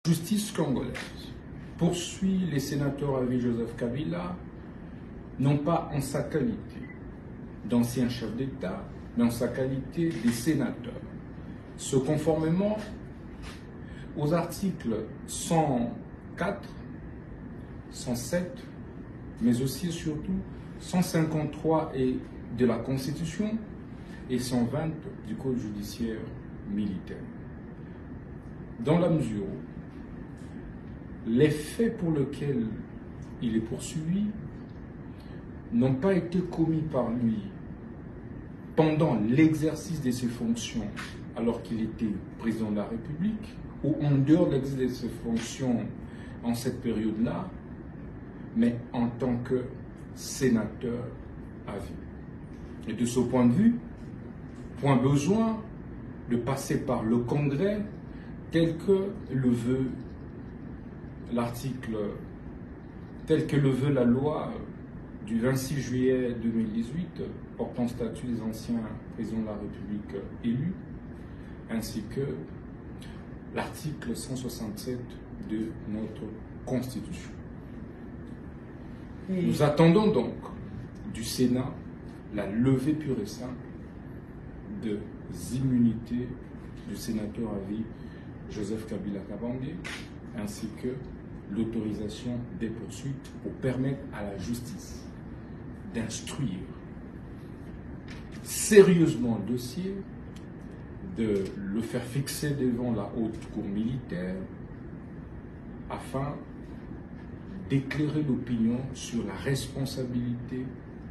Justice congolaise poursuit les sénateurs à vie Joseph Kabila, non pas en sa qualité d'ancien chef d'État, mais en sa qualité de sénateur. Ce conformément aux articles 104, 107, mais aussi et surtout 153 de la Constitution et 120 du Code judiciaire militaire. Dans la mesure où les faits pour lesquels il est poursuivi n'ont pas été commis par lui pendant l'exercice de ses fonctions alors qu'il était président de la République ou en dehors de l'exercice de ses fonctions en cette période-là, mais en tant que sénateur à vie. Et de ce point de vue, point besoin de passer par le Congrès tel que le veut l'article, tel que le veut la loi du 26 juillet 2018 portant statut des anciens présidents de la République élus, ainsi que l'article 167 de notre Constitution. Nous attendons donc du Sénat la levée pure et simple des immunités du sénateur à vie Joseph Kabila Kabange, ainsi que l'autorisation des poursuites pour permettre à la justice d'instruire sérieusement le dossier, de le faire fixer devant la haute cour militaire afin d'éclairer l'opinion sur la responsabilité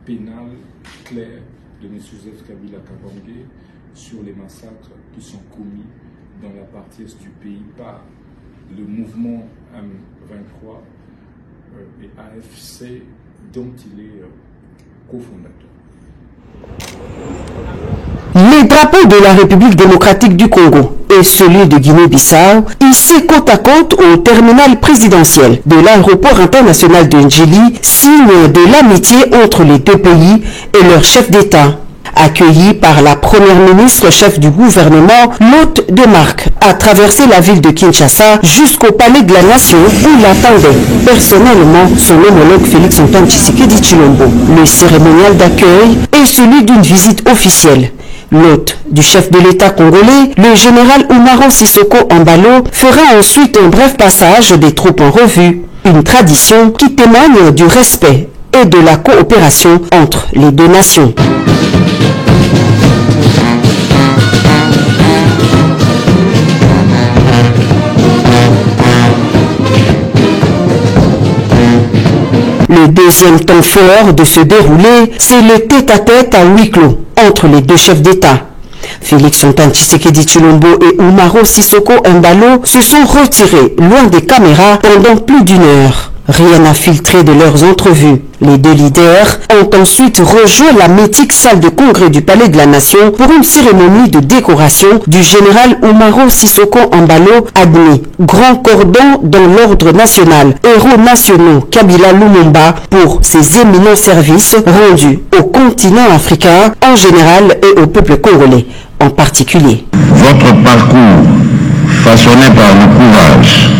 pénale claire de M. Joseph Kabila Kabange sur les massacres qui sont commis dans la partie est du pays par le mouvement M23 et AFC dont il est cofondateur. Les drapeaux de la République démocratique du Congo et celui de Guinée-Bissau, ici côte à côte au terminal présidentiel de l'aéroport international de Ndjili, signe de l'amitié entre les deux pays et leurs chefs d'État. Accueilli par la première ministre chef du gouvernement, l'hôte de marque a traversé la ville de Kinshasa jusqu'au palais de la nation où l'attendait personnellement son homologue Félix Antoine Tshisekedi Tshilombo. Le cérémonial d'accueil est celui d'une visite officielle. L'hôte du chef de l'État congolais, le général Oumaro Sissoko Embalo, fera ensuite un bref passage des troupes en revue, une tradition qui témoigne du respect et de la coopération entre les deux nations. Le deuxième temps fort de se dérouler, c'est le tête-à-tête à huis clos entre les deux chefs d'État. Félix Antoine Tshisekedi Tshilombo et Oumaro Sissoko Embalo se sont retirés loin des caméras pendant plus d'une heure. Rien n'a filtré de leurs entrevues. Les deux leaders ont ensuite rejoint la mythique salle de congrès du Palais de la Nation pour une cérémonie de décoration du général Oumaro Sissoko Embalo, admis grand cordon dans l'ordre national, héros nationaux Kabila Lumumba pour ses éminents services rendus au continent africain en général et au peuple congolais en particulier. Votre parcours, façonné par le courage,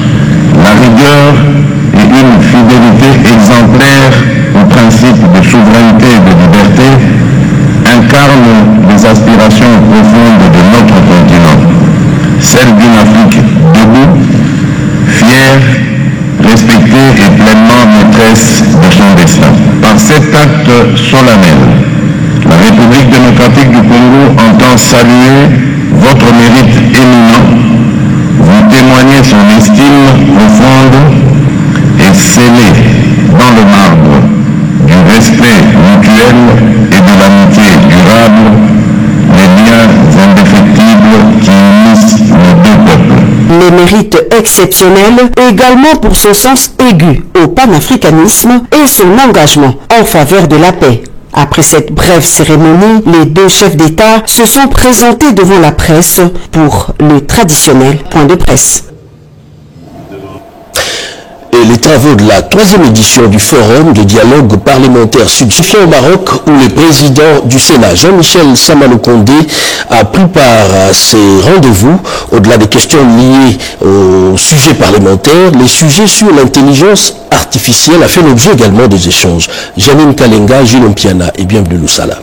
la rigueur et une fidélité exemplaire aux principes de souveraineté et de liberté, incarne les aspirations profondes de notre continent, celle d'une Afrique debout, fière, respectée et pleinement maîtresse de son destin. Par cet acte solennel, la République démocratique du Congo entend saluer votre mérite éminent, vous témoigner son estime profonde et scellée dans le marbre du respect mutuel et de l'amitié durable, les liens indéfectibles qui unissent nos deux peuples. Les mérites exceptionnels également pour son sens aigu au panafricanisme et son engagement en faveur de la paix. Après cette brève cérémonie, les deux chefs d'État se sont présentés devant la presse pour le traditionnel point de presse. Et travaux de la 3e édition du Forum de dialogue parlementaire sud-africain au Maroc, où le président du Sénat, Jean-Michel Sama-Lukonde, a pris part à ces rendez-vous. Au-delà des questions liées aux sujets parlementaires, les sujets sur l'intelligence artificielle a fait l'objet également des échanges. Janine Kalenga, Gilles Mpiana et bienvenue Loussala.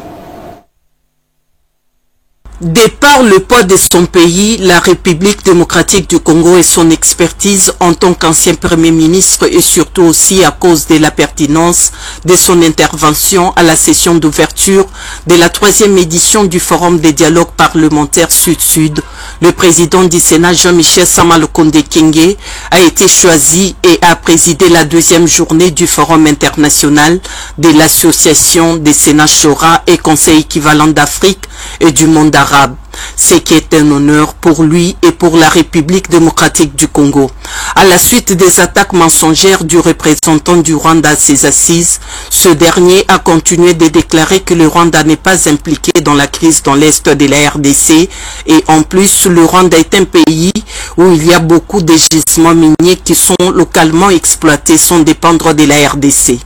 De par le poids de son pays, la République démocratique du Congo et son expertise en tant qu'ancien Premier ministre et surtout aussi à cause de la pertinence de son intervention à la session d'ouverture de la 3e édition du Forum des dialogues parlementaires Sud-Sud, le président du Sénat Jean-Michel Sama-Lukonde Kyenge a été choisi et a présidé la 2e journée du Forum international de l'Association des Sénats Shora et Conseil équivalent d'Afrique et du monde arabe, ce qui est un honneur pour lui et pour la République démocratique du Congo. À la suite des attaques mensongères du représentant du Rwanda à ses assises, ce dernier a continué de déclarer que le Rwanda n'est pas impliqué dans la crise dans l'est de la RDC et en plus le Rwanda est un pays où il y a beaucoup de gisements miniers qui sont localement exploités sans dépendre de la RDC.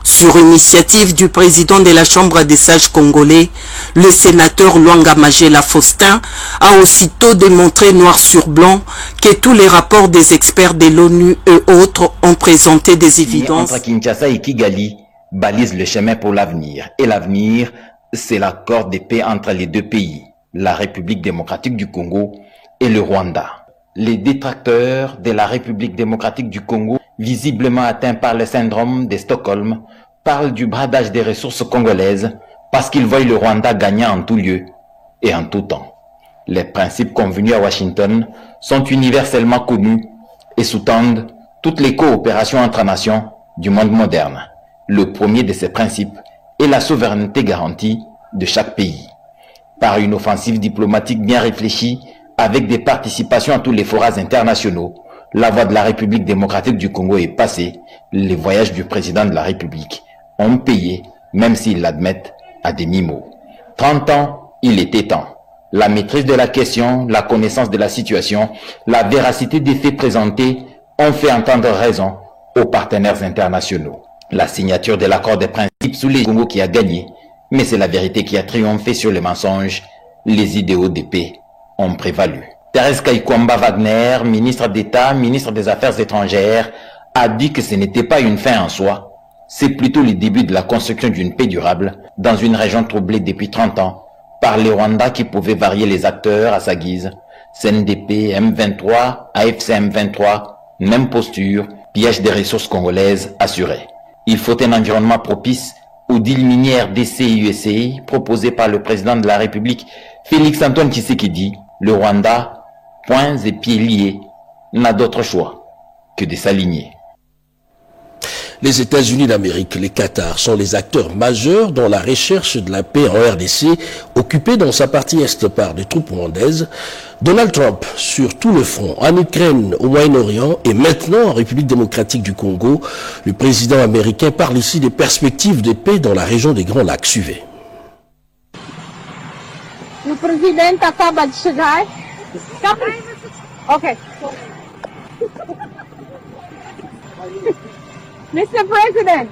Sur initiative du président de la Chambre des sages congolais, le sénateur Luanga Magela Faustin a aussitôt démontré noir sur blanc que tous les rapports des experts de l'ONU et autres ont présenté des évidences. Entre Kinshasa et Kigali balise le chemin pour l'avenir. Et l'avenir, c'est l'accord de paix entre les deux pays, la République démocratique du Congo et le Rwanda. Les détracteurs de la République démocratique du Congo, visiblement atteints par le syndrome de Stockholm, parlent du bradage des ressources congolaises parce qu'ils voient le Rwanda gagner en tout lieu et en tout temps. Les principes convenus à Washington sont universellement connus et sous-tendent toutes les coopérations entre nations du monde moderne. Le premier de ces principes est la souveraineté garantie de chaque pays. Par une offensive diplomatique bien réfléchie, avec des participations à tous les forats internationaux, la voix de la République démocratique du Congo est passée. Les voyages du président de la République ont payé, même s'ils l'admettent, à demi-mot. 30 ans, il était temps. La maîtrise de la question, la connaissance de la situation, la véracité des faits présentés ont fait entendre raison aux partenaires internationaux. La signature de l'accord des principes sous les Congo qui a gagné, mais c'est la vérité qui a triomphé sur les mensonges. Les idéaux de paix ont prévalu. Thérèse Kaikwamba Wagner, ministre d'État, ministre des Affaires étrangères, a dit que ce n'était pas une fin en soi, c'est plutôt le début de la construction d'une paix durable dans une région troublée depuis 30 ans par les Rwandais qui pouvaient varier les acteurs à sa guise. CNDP, M23, AFC M23, même posture, pillage des ressources congolaises assuré. Il faut un environnement propice au deal minière DC et USAI proposé par le président de la République, Félix Antoine Tshisekedi. Le Rwanda, poings et pieds liés, n'a d'autre choix que de s'aligner. Les États-Unis d'Amérique, les Qatar, sont les acteurs majeurs dans la recherche de la paix en RDC, occupée dans sa partie est par des troupes rwandaises. Donald Trump, sur tout le front, en Ukraine, au Moyen-Orient et maintenant en République démocratique du Congo, le président américain parle ici des perspectives de paix dans la région des Grands Lacs. Suivez. O presidente acaba de chegar. Ok. Mr. President.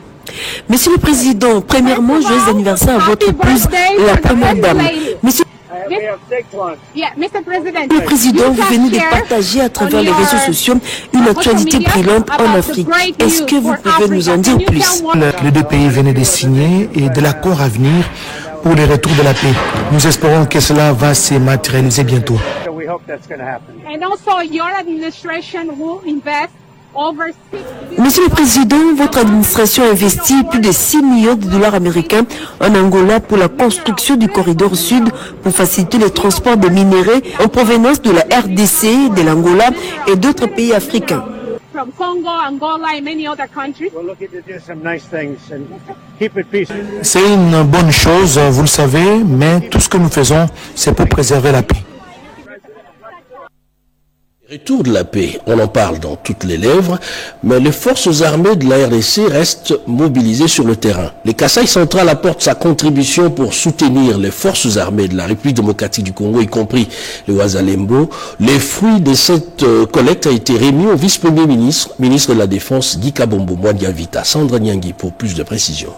Monsieur le Président, premièrement, joyeux anniversaire à votre épouse et la première dame. Monsieur le Président, vous venez de partager à travers les réseaux sociaux une actualité brillante en Afrique. Est-ce que vous pouvez nous en dire plus? Les deux pays venaient de signer et de l'accord à venir pour le retour de la paix. Nous espérons que cela va se matérialiser bientôt. Monsieur le Président, votre administration a investi plus de 6 millions de dollars américains en Angola pour la construction du corridor sud pour faciliter le transport des minéraux en provenance de la RDC, de l'Angola et d'autres pays africains. C'est une bonne chose, vous le savez, mais tout ce que nous faisons, c'est pour préserver la paix. Retour de la paix, on en parle dans toutes les lèvres, mais les forces armées de la RDC restent mobilisées sur le terrain. Le Kasaï central apporte sa contribution pour soutenir les forces armées de la République démocratique du Congo, y compris le Ouazalembo. Les fruits de cette collecte a été remis au vice-premier ministre, ministre de la Défense, Guy Kabombo Mwadiavita. Sandra Nyangui pour plus de précisions.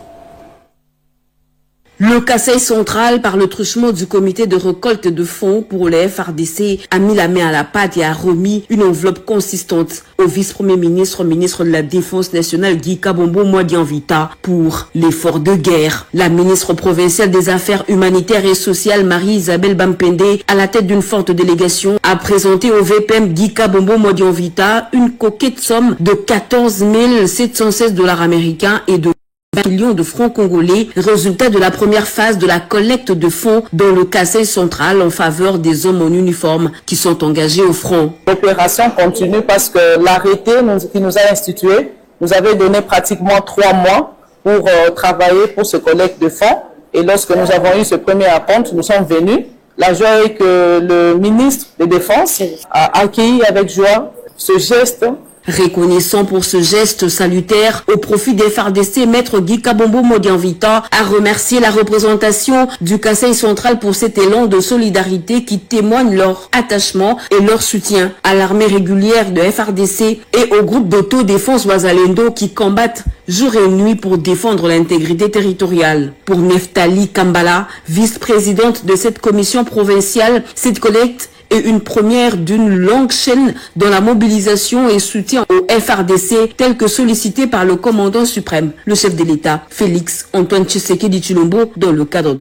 Le Kasaï central, par le truchement du comité de récolte de fonds pour les FRDC, a mis la main à la pâte et a remis une enveloppe consistante au vice-premier ministre, ministre de la Défense nationale Guy Kabombo Mwadiavita pour l'effort de guerre. La ministre provinciale des Affaires humanitaires et sociales Marie-Isabelle Bampende, à la tête d'une forte délégation, a présenté au VPM Guy Kabombo Mwadiavita une coquette somme de 14 716 $ américains et de 20 millions de francs congolais, résultat de la première phase de la collecte de fonds dans le Kasaï central en faveur des hommes en uniforme qui sont engagés au front. L'opération continue parce que l'arrêté qui nous a institué nous avait donné pratiquement 3 mois pour travailler pour ce collecte de fonds. Et lorsque nous avons eu ce premier acompte, nous sommes venus. La joie est que le ministre de Défense a accueilli avec joie ce geste. Reconnaissant pour ce geste salutaire au profit des FARDC, Maître Guy Kabombo Mwadiavita a remercié la représentation du Kasaï central pour cet élan de solidarité qui témoigne leur attachement et leur soutien à l'armée régulière de FARDC et au groupe d'autodéfense Ouazalendo qui combattent jour et nuit pour défendre l'intégrité territoriale. Pour Neftali Kambala, vice-présidente de cette commission provinciale, cette collecte est une première d'une longue chaîne dans la mobilisation et soutien au FRDC tel que sollicité par le commandant suprême, le chef de l'État, Félix Antoine Tshisekedi Tshilombo, dans le cadre